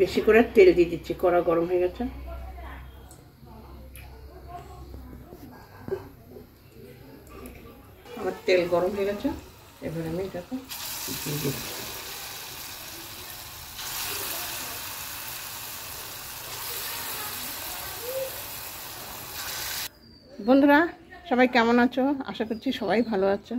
বেশি করে তেল দিয়ে দিচ্ছি, কড়া গরম হয়ে গেছে। আমার তেল গরম হয়ে গেছে, এবার আমি এটাকে দিয়ে দিচ্ছি। বন্ধুরা সবাই কেমন আছো? আশা করছি সবাই ভালো আছো।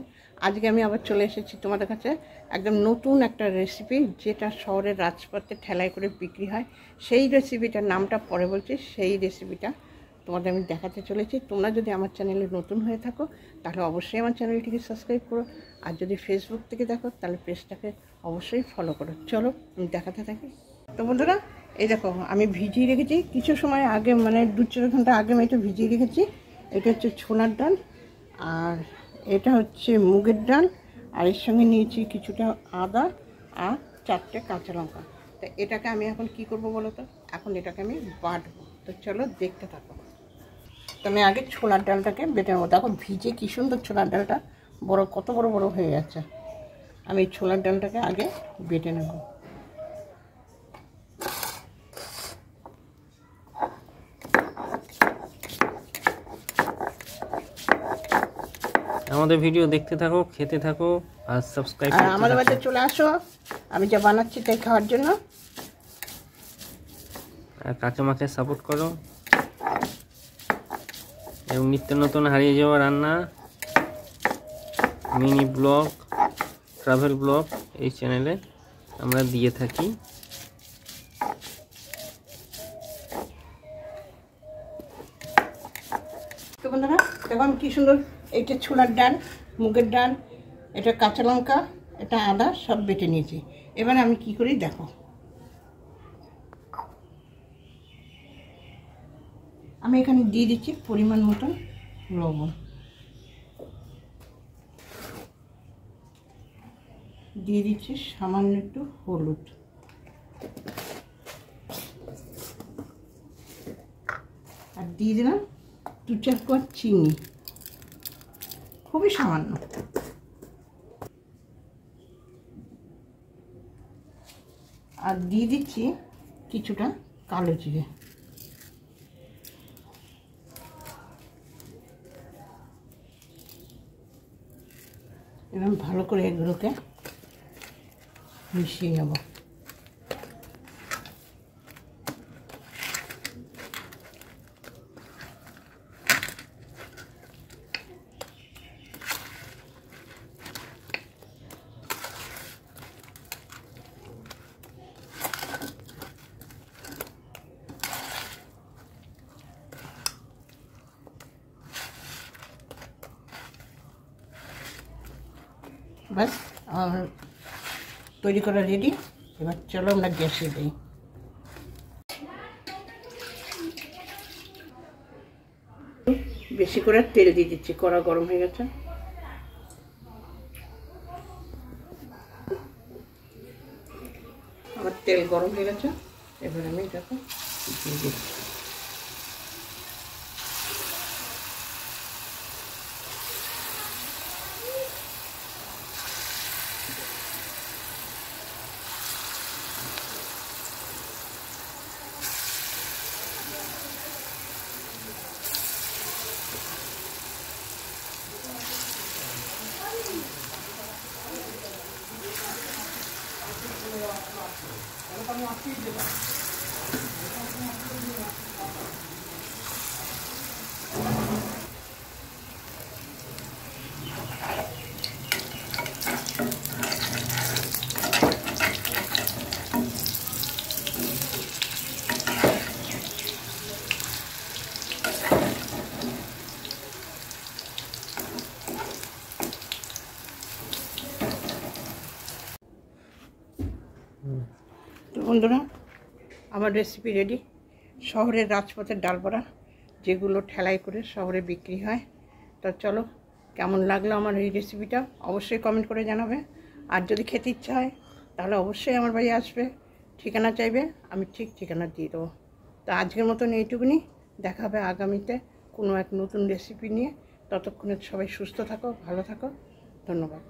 আজকে আমি আবার চলে এসেছি তোমাদের কাছে একদম নতুন একটা রেসিপি, যেটা শহরের রাজপথে ঠেলায় করে বিক্রি হয়। সেই রেসিপিটার নামটা পরে বলছি। সেই রেসিপিটা তোমাদের আমি দেখাতে চলেছি। তোমরা যদি আমার চ্যানেলে নতুন হয়ে থাকো তাহলে অবশ্যই আমার চ্যানেলটিকে সাবস্ক্রাইব করো, আর যদি ফেসবুক থেকে দেখো তাহলে পেজটাকে অবশ্যই ফলো করো। চলো আমি দেখাতে থাকি। তো বন্ধুরা এই দেখো, আমি ভিজিয়ে রেখেছি কিছু সময় আগে, মানে 2-4 ঘন্টা আগে আমি এটা ভিজিয়ে রেখেছি। এটা হচ্ছে ছোলার ডাল, আর এটা হচ্ছে মুগের ডাল, আর এর সঙ্গে নিয়েছি কিছুটা আদা আর 4টে কাঁচা লঙ্কা। তো এটাকে আমি এখন কি করব বলো তো? এখন এটাকে আমি বাটবো। তো চলো দেখতে থাকো। তো আমি আগে ছোলার ডালটাকে বেটে নেবো। দেখো ভিজে কি সুন্দর ছোলার ডালটা কত বড় বড় হয়ে যাচ্ছে। আমি ছোলার ডালটাকে আগে বেটে নেব। আমাদের ভিডিও দেখতে থাকো, খেতে থাকো আর সাবস্ক্রাইব করতে থাকো। আমাদের বাড়িতে চলে আসো, আমি যা বানাচ্ছি তাই খাওয়ার জন্য। আর কাকিমাকে সাপোর্ট করো এবং নিত্য নতুন হারিয়ে যাওয়া রান্না, মিনি ব্লগ, ট্রাভেল ব্লগ এই চ্যানেলে আমরা দিয়ে থাকি। তো বন্ধুরা দেখো আমি কি সুন্দর, এইটা ছোলার ডাল, মুগের ডাল, এটা কাঁচা লঙ্কা, এটা আদা সব বেটে নিয়েছি। এবার আমি কি করি দেখো, আমি এখানে দিয়ে দিচ্ছি পরিমাণ মতন লবণ, দিয়ে দিচ্ছি সামান্য একটু হলুদ, আর দিয়ে দিলাম 2-4 কোয়া চিনি, খুবই সামান্য। আর দিয়ে দিচ্ছি কিছুটা কালো জিরে। এবার ভালো করে এগুলোকে মিশিয়ে নেব। বাস আমার তৈরি করা রেডি। এবার চলো আমরা গ্যাসে দিই। বেশি করে তেল দিয়ে দিচ্ছি, কড়া গরম হয়ে গেছে। আমার তেল গরম হয়ে গেছে, এবার আমি এটাকে দিয়ে দিচ্ছি। তো বন্ধুরা আমার রেসিপি রেডি। শহরের রাজপথের ডাল বড়া, যেগুলো ঠেলাই করে শহরে বিক্রি হয়। তো চলো, কেমন লাগলো আমার এই রেসিপিটা অবশ্যই কমেন্ট করে জানাবে। আর যদি খেতে ইচ্ছা হয় তাহলে অবশ্যই আমার বাড়ি আসবে, ঠিকানা চাইবে, আমি ঠিক ঠিকানা দিয়ে দেবো। তো আজকের মতন এইটুকুনি, দেখা হবে আগামীতে কোনো এক নতুন রেসিপি নিয়ে। ততক্ষণে সবাই সুস্থ থাকো, ভালো থাকো, ধন্যবাদ।